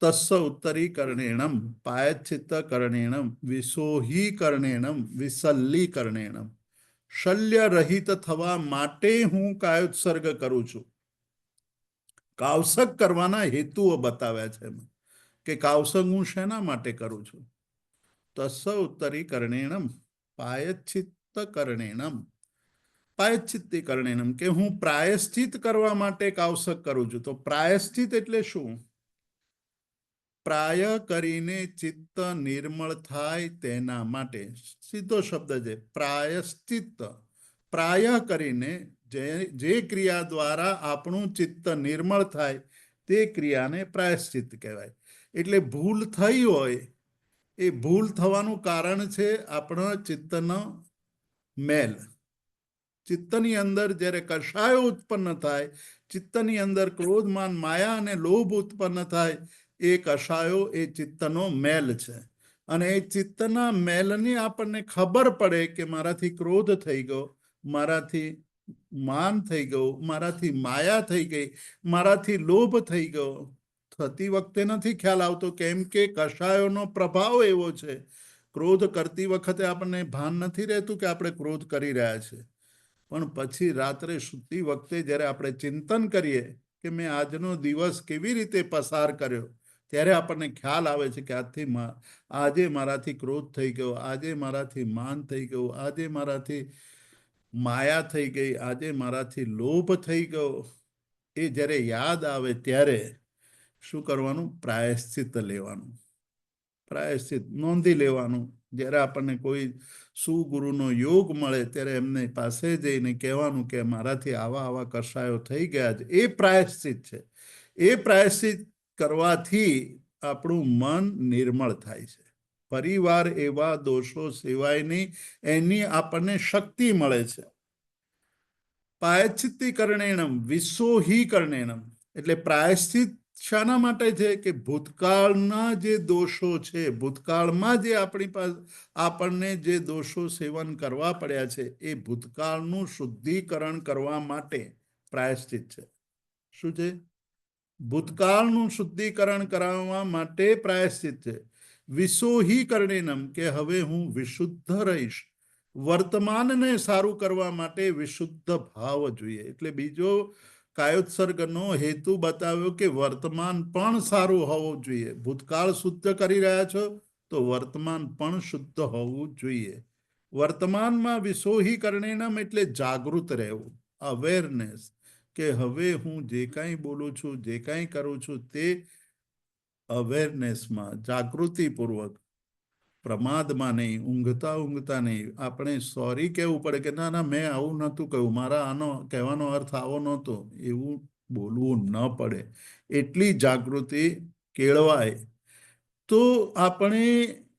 તસ્સ ઉત્તરીકરણેણમ પાયચ્છિત્ત કરણેણમ વિસોહીકરણેણમ વિસલ્લીકરણેણમ. શલ્ય રહિત થવા માટે હું કાયોત્સર્ગ કરું છું. કાવસક કરવાના હેતુઓ બતાવ્યા છે કે કાવસક હું શેના માટે કરું છું. તસ્સ ઉત્તરીકરણેણમ પાયચ્છિત્ત કરણેણમ, પાયચ્છિત્તીકરણેનમ, કે હું પ્રાયશ્ચિત કરવા માટે કાવસક કરું છું. તો પ્રાયશ્ચિત એટલે શું? પ્રાય કરીને ચિત્ત નિર્મળ થાય તેના માટે. સીધો શબ્દ છે પ્રાયશ્ચિત્ત. પ્રાય કરીને જે ક્રિયા દ્વારા આપણું ચિત્ત નિર્મળ થાય તે ક્રિયાને પ્રાયશ્ચિત કહેવાય. એટલે ભૂલ થઈ હોય, એ ભૂલ થવાનું કારણ છે આપણા ચિત્તનો મેલ. ચિત્તની અંદર જ્યારે કષાયો ઉત્પન્ન થાય, ચિત્તની અંદર ક્રોધ માન માયા અને લોભ ઉત્પન્ન થાય, એ કષાયો એ ચિત્તનો મેલ છે. અને એ ચિત્તના મેલની આપણને ખબર પડે કે મારાથી ક્રોધ થઈ ગયો, મારાથી માન થઈ ગયું, મારાથી માયા થઈ ગઈ, મારાથી લોભ થઈ ગયો. થતી વખતે નથી ખ્યાલ આવતો, કેમ કે કષાયોનો પ્રભાવ એવો છે. ક્રોધ કરતી વખતે આપણને ભાન નથી રહેતું કે આપણે ક્રોધ કરી રહ્યા છીએ. પણ પછી રાત્રે સૂતી વખતે જ્યારે આપણે ચિંતન કરીએ કે મેં આજનો દિવસ કેવી રીતે પસાર કર્યો, ત્યારે આપણને ખ્યાલ આવે છે કે આજે મારાથી ક્રોધ થઈ ગયો, આજે મારાથી માન થઈ ગયું, આજે મારાથી માયા થઈ ગઈ, આજે મારાથી લોભ થઈ ગયો. એ જ્યારે યાદ આવે ત્યારે શું કરવાનું? પ્રાયશ્ચિત લેવાનું. પ્રાયશ્ચિત નોંધી લેવાનું. જ્યારે આપણને કોઈ સુગુરુનો યોગ મળે ત્યારે એમને પાસે જઈને કહેવાનું કે મારાથી આવા આવા કષાયો થઈ ગયા છે. એ પ્રાયશ્ચિત છે. એ પ્રાયશ્ચિત કરવાથી આપણું મન નિર્મળ થાય છે. ફરીવાર એવા દોષો સિવાયની એની આપણને શક્તિ મળે છે. પ્રાયશ્ચિત્તિકરણેનમ વિશોહીકરણેનમ, એટલે પ્રાયશ્ચિત શાના માટે છે કે ભૂતકાળના જે દોષો છે, ભૂતકાળમાં જે આપણી પાસે આપણને જે દોષો સેવન કરવા પડ્યા છે એ ભૂતકાળનું શુદ્ધિકરણ કરવા માટે પ્રાયશ્ચિત છે. શું છે? ભૂતકાળનું શુદ્ધિકરણ કરાવવા માટે પ્રાયશ્ચિત છે. વિશોહીકરણેનમ, કે હવે હું વિશુદ્ધ રહીશ. વર્તમાનને સારું કરવા માટે વિશુદ્ધ ભાવ જોઈએ. એટલે બીજો કાયોત્સર્ગનો હેતુ બતાવ્યો કે વર્તમાન પણ સારું હોવું જોઈએ. ભૂતકાળ શુદ્ધ કરી રહ્યા છો તો વર્તમાન પણ શુદ્ધ હોવું જોઈએ. વર્તમાનમાં વિશોહીકરણેનમ એટલે જાગૃત રહેવું, અવેરનેસ, કે હવે હું જે કાંઈ બોલું છું, જે કાંઈ કરું છું તે અવેરનેસમાં, જાગૃતિપૂર્વક, પ્રમાદમાં નહીં, ઊંઘતા નહીં. આપણે સોરી કહેવું પડે કે ના ના મેં આવું નહોતું કહ્યું, મારા આનો કહેવાનો અર્થ આવો નહોતો, એવું બોલવું ન પડે. એટલી જાગૃતિ કેળવાય તો આપણે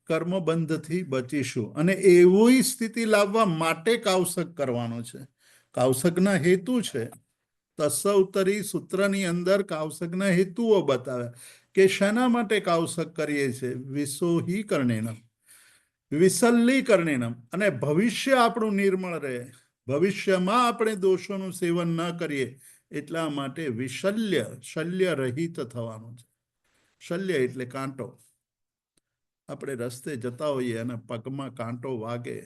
કર્મબંધથી બચીશું. અને એવી સ્થિતિ લાવવા માટે કાવસક કરવાનો છે. કાવસકના હેતુ છે. તસ્સૌતરી સૂત્રની અંદર કાવસકના હેતુઓ બતાવ્યા કે શાના માટે કાવસક કરીએ છીએ. વિશોહીકરણેનમ, વિસલ્લીકરણેનમ, અને ભવિષ્ય આપણું નિર્મળ રહે, ભવિષ્યમાં આપણે દોષોનું સેવન ન કરીએ એટલા માટે વિશલ્ય, શલ્ય રહિત થવાનું છે. શલ્ય એટલે કાંટો. આપણે રસ્તે જતા હોઈએ અને પગમાં કાંટો વાગે,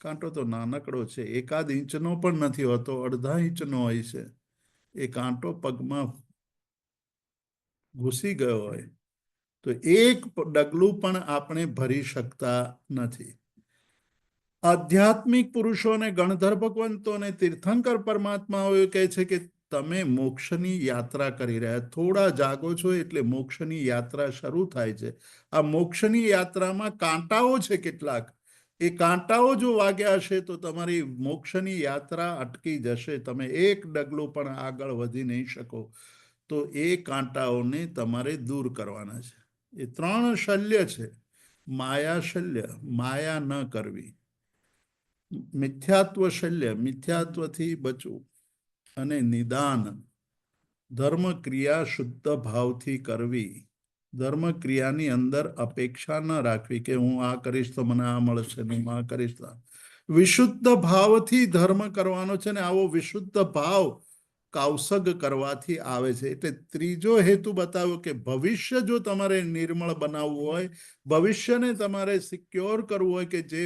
કાંટો તો નાનકડો છે, 1 ઇંચનો પણ નથી હોતો, અડધા ઇંચનો હોય છે. એ કાંટો પગમાં ઘૂસી ગયો હોય તો એક ડગલું પણ આપણે ભરી શકતા નથી. આધ્યાત્મિક પુરુષો અને ગણધર ભગવંતો અને તીર્થંકર પરમાત્માઓ કહે છે કે તમે મોક્ષની યાત્રા કરી રહ્યા, થોડા જાગો છો એટલે મોક્ષની યાત્રા શરૂ થાય છે. આ મોક્ષની યાત્રામાં કાંટાઓ છે કેટલાક, એ કાંટાઓ જો વાગ્યા હશે તો તમારી મોક્ષની યાત્રા અટકી જશે, તમે એક ડગલું પણ આગળ વધી નહીં શકો. તો એ કાંટાઓને તમારે દૂર કરવાના છે. એ 3 શલ્ય છે. માયા શલ્ય, માયા ન કરવી. મિથ્યાત્વ શલ્ય, મિથ્યાત્વથી બચવું. અને નિદાન, ધર્મ ક્રિયા શુદ્ધ ભાવથી કરવી. ધર્મ ક્રિયાની અંદર અપેક્ષા ન રાખવી કે હું આ કરીશ તો મને આ મળશે, હું આ કરીશ તો. વિશુદ્ધ ભાવથી ધર્મ કરવાનો છે ને આવો વિશુદ્ધ ભાવ કાવસગ કરવાથી આવે છે. એટલે ત્રીજો હેતુ બતાવ્યો કે ભવિષ્ય જો તમારે નિર્મળ બનાવવું હોય, ભવિષ્યને તમારે સિક્યોર કરવું હોય, કે જે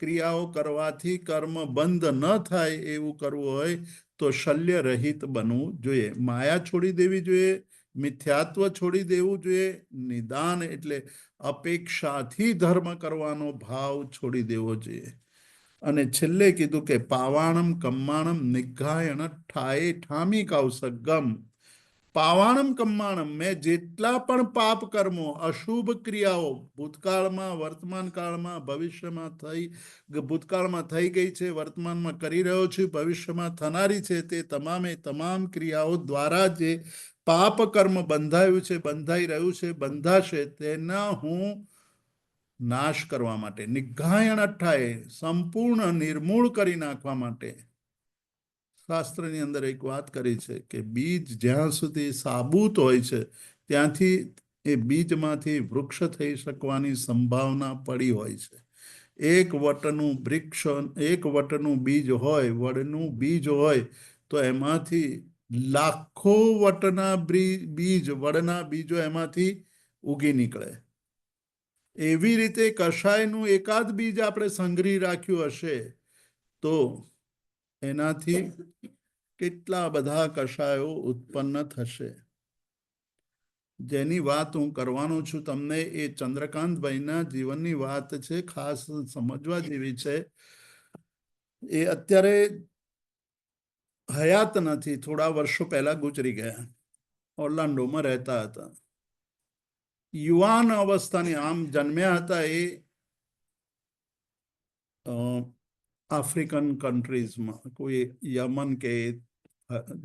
ક્રિયાઓ કરવાથી કર્મ બંધ ન થાય એવું કરવું હોય તો શલ્ય રહિત બનવું જોઈએ. માયા છોડી દેવી જોઈએ, મિથ્યાત્વ છોડી દેવું જોઈએ, નિદાન એટલે અપેક્ષાથી ધર્મ કરવાનો ભાવ છોડી દેવો જોઈએ. અને છેલ્લે કીધું કે પાવાણમ કમ્માણમ નિઘાયણ ઠાએ ઠામી કાવસગમ. પાવાણમ કમ્માણમ, મેં જેટલા પણ પાપ કર્મો, અશુભ ક્રિયાઓ ભૂતકાળમાં, વર્તમાન કાળમાં, ભવિષ્યમાં ભૂતકાળમાં થઈ ગઈ છે, વર્તમાનમાં કરી રહ્યો છું, ભવિષ્યમાં થનારી છે, તે તમામે તમામ ક્રિયાઓ દ્વારા જે પાપ કર્મ બંધાયું છે, બંધાઈ રહ્યું છે, બંધાશે, તેના હું નાશ કરવા માટે, નિઘાયણ અઠ્ઠાએ, સંપૂર્ણ નિર્મૂળ કરી નાખવા માટે. શાસ્ત્રની અંદર એક વાત કરી છે કે બીજ જ્યાં સુધી સાબુત હોય છે ત્યાંથી એ બીજમાંથી વૃક્ષ થઈ શકવાની સંભાવના પડી હોય છે. એક વટનું વૃક્ષ, એક વટનું બીજ હોય, વડનું બીજ હોય તો એમાંથી લાખો વટના બીજ, વડના બીજો એમાંથી ઉગી નીકળે. એવી રીતે કષાયનું એકાદ બીજ આપણે સંગ્રહી રાખ્યું હશે તો એનાથી કેટલા બધા કષાયો ઉત્પન્ન થશે. જેની વાત હું કરવાનો છું તમને, એ ચંદ્રકાંતભાઈના જીવનની વાત છે, ખાસ સમજવા જેવી છે. એ અત્યારે હયાત નથી, થોડા વર્ષો પહેલા ગુજરી ગયા. ઓર્લાન્ડોમાં રહેતા હતા. યુવાન અવસ્થાની, આમ જન્મ્યા હતા એ આફ્રિકન કન્ટ્રીઝમાં, કોઈ યમન કે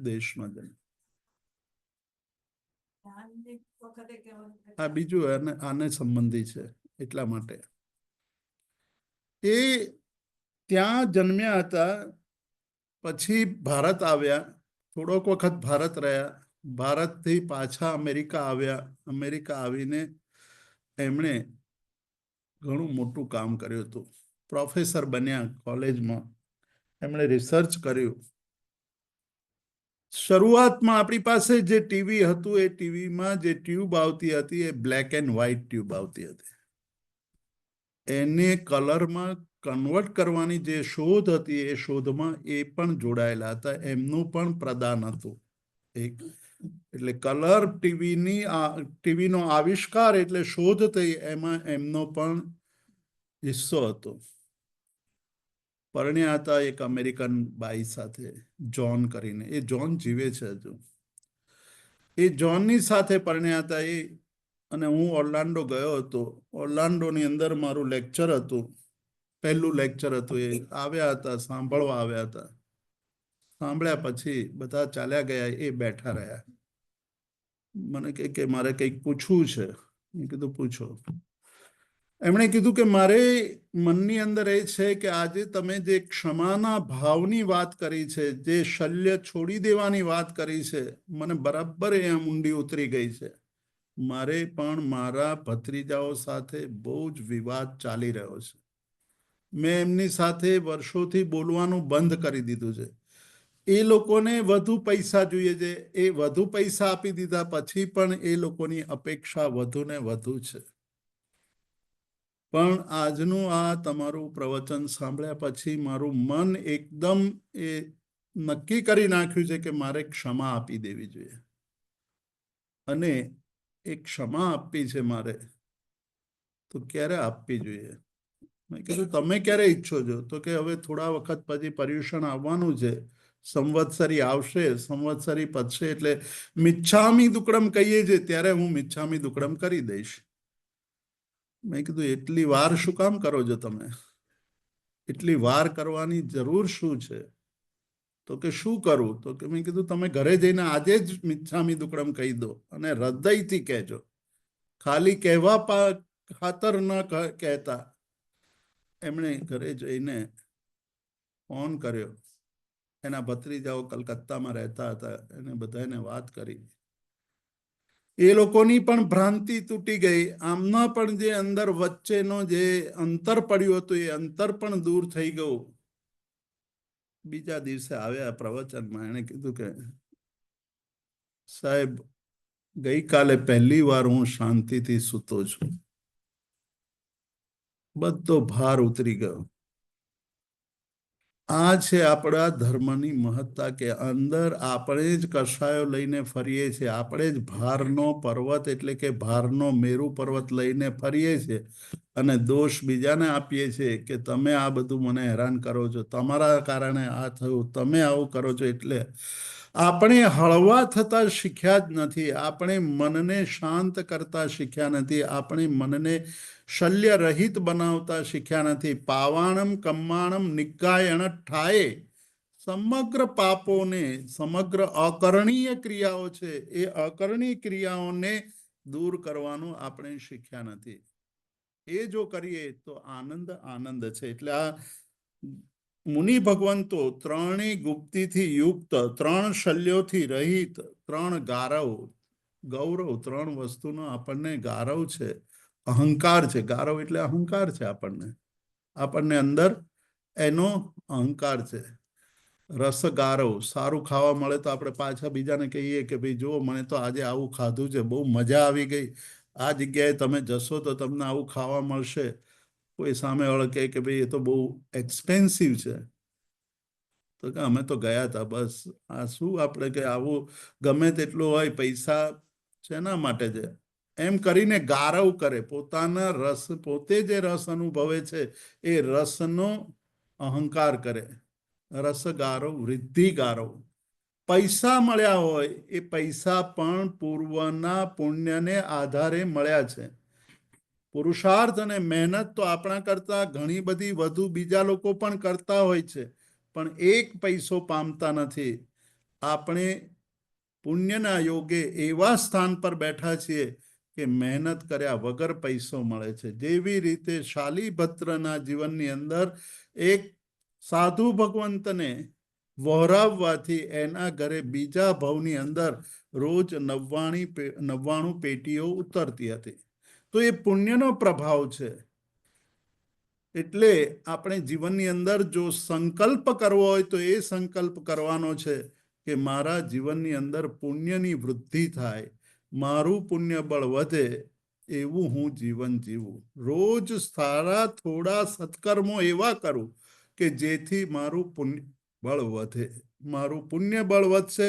દેશમાં જન્મ. આ બીજું આને સંબંધી છે. એટલા માટે એ ત્યાં જન્મ્યા હતા. પછી ભારત આવ્યા, થોડોક વખત ભારત રહ્યા, ભારતથી પાછા અમેરિકા આવ્યા. અમેરિકા આવીને એમણે ઘણું મોટું કામ કર્યું હતું. પ્રોફેસર બન્યા કોલેજમાં, એમણે રિસર્ચ કર્યું. શરૂઆતમાં આપણી પાસે જે ટીવી હતું એ ટીવીમાં જે ટ્યુબ આવતી હતી એ બ્લેક એન્ડ વ્હાઇટ ટ્યુબ આવતી હતી. એને કલરમાં કન્વર્ટ કરવાની જે શોધ હતી એ શોધમાં એ પણ જોડાયેલા હતા. એમનું પણ પ્રદાન હતું એક. એટલે કલર ટીવીનો આવિષ્કાર એટલે શોધ થઈ, એમાં એમનો પણ હિસ્સો હતો. પરણ્યા હતા એક અમેરિકન બાઈ સાથે, જોન કરીને. એ જોન જીવે છે હજુ. એ જોનની સાથે પરણ્યા હતા એ. અને હું ઓર્લાન્ડો ગયો હતો. ઓર્લાન્ડોની અંદર મારું લેક્ચર હતું, પહેલું લેક્ચર હતું. એ આવ્યા હતા, સાંભળવા આવ્યા હતા. સાંભળ્યા પછી બધા ચાલ્યા ગયા, એ બેઠા રહ્યા. મને કે મારે કંઈક પૂછવું છે. મેં કીધું પૂછો. એમણે કીધું કે મારે મનની અંદર એ છે કે આજે તમે જે ક્ષમાના ભાવની વાત કરી છે, જે શલ્ય છોડી દેવાની વાત કરી છે, મને બરાબર એ ઊંડી ઉતરી ગઈ છે. મારે પણ મારા ભત્રીજાઓ સાથે બહુ જ વિવાદ ચાલી રહ્યો છે. મેં એમની સાથે વર્ષોથી બોલવાનું બંધ કરી દીધું છે. એ લોકોને વધુ પૈસા જોઈએ છે. એ વધુ પૈસા આપી દીધા પછી પણ એ લોકોની અપેક્ષા વધુ ને વધુ છે. પણ આજનું આ તમારું પ્રવચન સાંભળ્યા પછી મારું મન એકદમ એ નક્કી કરી નાખ્યું છે કે મારે ક્ષમા આપી દેવી જોઈએ. અને એ ક્ષમા આપવી છે મારે, તો ક્યારે આપવી જોઈએ? મેં કીધું તમે ક્યારે ઈચ્છો છો? તો કે હવે થોડા વખત પછી પર્યુષણ આવવાનું છે, સંવત્સરી આવશે, સંવત્સરી પતશે એટલે મિચ્છામી દુક્કડમ કહીએ છીએ ત્યારે હું મિચ્છામી દુક્કડમ કરી દઈશ. મેં કીધું એટલી વાર શું કામ કરો છો તમે? એટલી વાર કરવાની જરૂર શું છે? તો કે શું કરું? તો કે મેં કીધું તમે ઘરે જઈને આજે જ મિચ્છામી દુક્કડમ કહી દો અને હૃદયથી કહેજો, ખાલી કહેવા ખાતર ન કહેતા. એમણે ઘરે જઈને ફોન કર્યો. એના ભત્રીજાઓ કલકત્તામાં રહેતા હતા, એને બધાને વાત કરી. એ લોકોની પણ ભ્રાંતિ તૂટી ગઈ. આમના પણ જે અંદર વચ્ચેનો જે અંતર પડ્યું હતું એ અંતર પણ દૂર થઈ ગયું. બીજા દિવસે આવ્યા પ્રવચનમાં, એને કીધું કે સાહેબ, ગઈકાલે પહેલી વાર હું શાંતિથી સૂતો છું. બધો ભાર ઉતરી ગયો. આ છે આપણા ધર્મની મહત્તા કે અંદર આપણે જ કશાયો લઈને ફરીએ છીએ. આપણે જ ભારનો પર્વત એટલે કે ભારનો મેરુ પર્વત લઈને ફરીએ છીએ અને દોષ બીજાને આપીએ છીએ કે તમે આ બધું મને હેરાન કરો છો, તમારા કારણે આ થયું, તમે આવું કરો છો. એટલે આપણે હળવા થતા શીખ્યા જ નથી. આપણે મનને શાંત કરતા શીખ્યા નથી. આપણે મનને શલ્ય રહિત બનાવતા શીખ્યા નથી. પાવાણમ કમ્માણમ નિકાયણ ઠાએ. સમગ્ર પાપોને, સમગ્ર અકરણીય ક્રિયાઓ છે, એ અકરણીય ક્રિયાઓને દૂર કરવાનું આપણે શીખ્યા નથી. એ જો કરીએ તો આનંદ આનંદ છે. એટલે આ મુનિ ભગવંતો ત્રણેય ગુપ્તિથી યુક્ત, ત્રણ શલ્યોથી રહિત, ત્રણ ગારવ, ગૌરવ, ત્રણ વસ્તુનો આપણને ગારવ છે, અહંકાર છે. ગારવ એટલે અહંકાર છે. આપણને અંદર એનો અહંકાર છે. રસ ગારવ, સારું ખાવા મળે તો આપણે પાછા બીજાને કહીએ કે ભાઈ જુઓ, મને તો આજે આવું ખાધું છે, બહુ મજા આવી ગઈ, આ જગ્યાએ તમે જશો તો તમને આવું ખાવા મળશે. કોઈ સામેવાળો કહે કે ભાઈ એ તો બહુ એક્સપેન્સિવ છે, તો કે અમે તો ગયા હતા, બસ. આ શું આપણે કે આવું ગમે તેટલું હોય, પૈસા શેના માટે છે? એમ કરીને ગારવ કરે. પોતાના રસ, પોતે જે રસ અનુભવે છે એ રસનો અહંકાર કરે. રસ ગારવ, વૃદ્ધિ ગારવ. પૈસા મળ્યા હોય એ પૈસા પણ પૂર્વના પુણ્યને આધારે મળ્યા છે. પુરુષાર્થ અને મહેનત તો આપણા કરતા ઘણી બધી વધુ બીજા લોકો પણ કરતા હોય છે, પણ એક પૈસો પામતા નથી. આપણે પુણ્યના યોગે એવા સ્થાન પર બેઠા છીએ કે મહેનત કર્યા વગર પૈસો મળે છે. જેવી રીતે શાલીભદ્રના જીવનની અંદર એક સાધુ ભગવંતને વહોરાવવાથી એના ઘરે બીજા ભવની અંદર રોજ 99 પેટીઓ ઉતરતી હતી. તો એ પુણ્યનો પ્રભાવ છે. એટલે આપણે જીવનની અંદર જો સંકલ્પ કરવો હોય તો એ સંકલ્પ કરવાનો છે કે મારા જીવનની અંદર પુણ્યની વૃદ્ધિ થાય, મારું પુણ્ય બળ વધે, એવું હું જીવન જીવું. રોજ સારા થોડા સત્કર્મો એવા કરું કે જેથી મારું પુણ્ય બળ વધે. મારું પુણ્ય બળ વધશે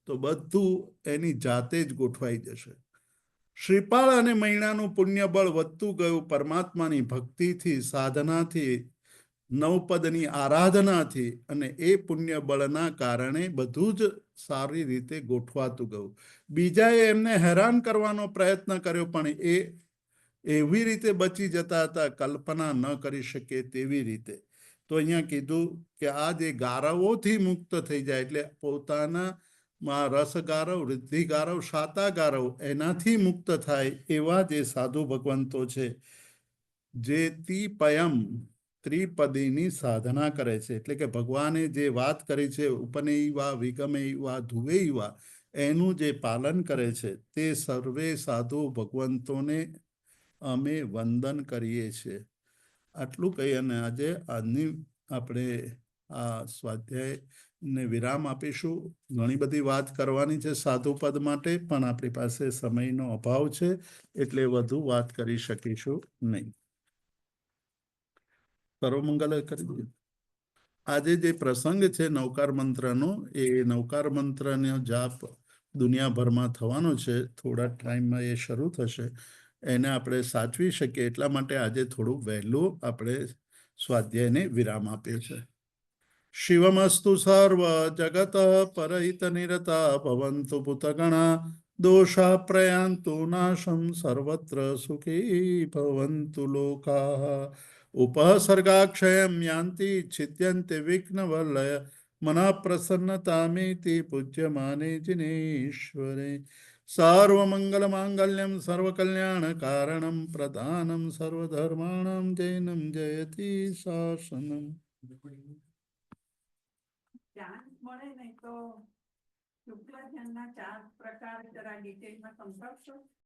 તો બધું એની જાતે જ ગોઠવાઈ જશે. શ્રીપાળ અને મૈણાનું પુણ્ય બળ વધતું ગયું પરમાત્માની ભક્તિથી, સાધનાથી, નવપદની આરાધનાથી, અને એ પુણ્ય બળના કારણે બધું જ સારી રીતે ગોઠવાતું ગયું. બીજાએ એમને હેરાન કરવાનો પ્રયત્ન કર્યો પણ એ એવી રીતે બચી જતા હતા કલ્પના ન કરી શકે તેવી રીતે. તો અહીંયા કીધું કે આ જે ગારવોથી મુક્ત થઈ જાય એટલે પોતાના રસગારવ, વૃદ્ધિગારવ, શાતાગારવ એનાથી મુક્ત થાય એવા જે સાધુ ભગવંતો છે જે તિપયમ ત્રિપદીની સાધના કરે છે. એટલે કે ભગવાને જે વાત કરી છે ઉપનયવા વિગમયવા ધુવૈવા એનું જે પાલન કરે છે તે સર્વે સાધુ ભગવંતોને અમે વંદન કરીએ છીએ. આટલું કહી અને આજે આજની આપણે આ સ્વાધ્યાયને વિરામ આપીશું. ઘણી બધી વાત કરવાની છે સાધુપદ માટે પણ આપણી પાસે સમયનો અભાવ છે એટલે વધુ વાત કરી શકીશું નહીં. સર્વમંગલ કરી દઈએ. આજે જે પ્રસંગ છે નવકાર મંત્રનો, એ નવકાર મંત્રનો જાપ દુનિયાભરમાં થવાનો છે. થોડા ટાઈમમાં એ શરૂ થશે. એને આપણે સાચવી શકીએ એટલા માટે આજે થોડું વહેલું આપણે સ્વાધ્યાયને વિરામ આપીએ છે. શિવમસ્તુ સર્વ જગત પરહિત નિરતા ભવન્તુ પુતગણા દોષા પ્રયાન્તુ નાશમ સર્વત્ર સુખી ભવન્તુ લોકાઃ ઉપસર્ગાક્ષયમ યાન્તિ છિદ્યન્તે વિઘ્નવલય મનઃ પ્રસન્નતામેતિ પૂજ્યમાને જિનેશ્વરે સર્વમંગલમાંગલ્યમ સર્વકલ્યાણકારણમ પ્રધાનમ સર્વધર્માણામ જૈનમ જયતિ શાસનમ. ચાન્સ મળે ને તો શુક્લ ધ્યાનના 4 પ્રકાર જરા ડિટેલમાં સમજાવશો?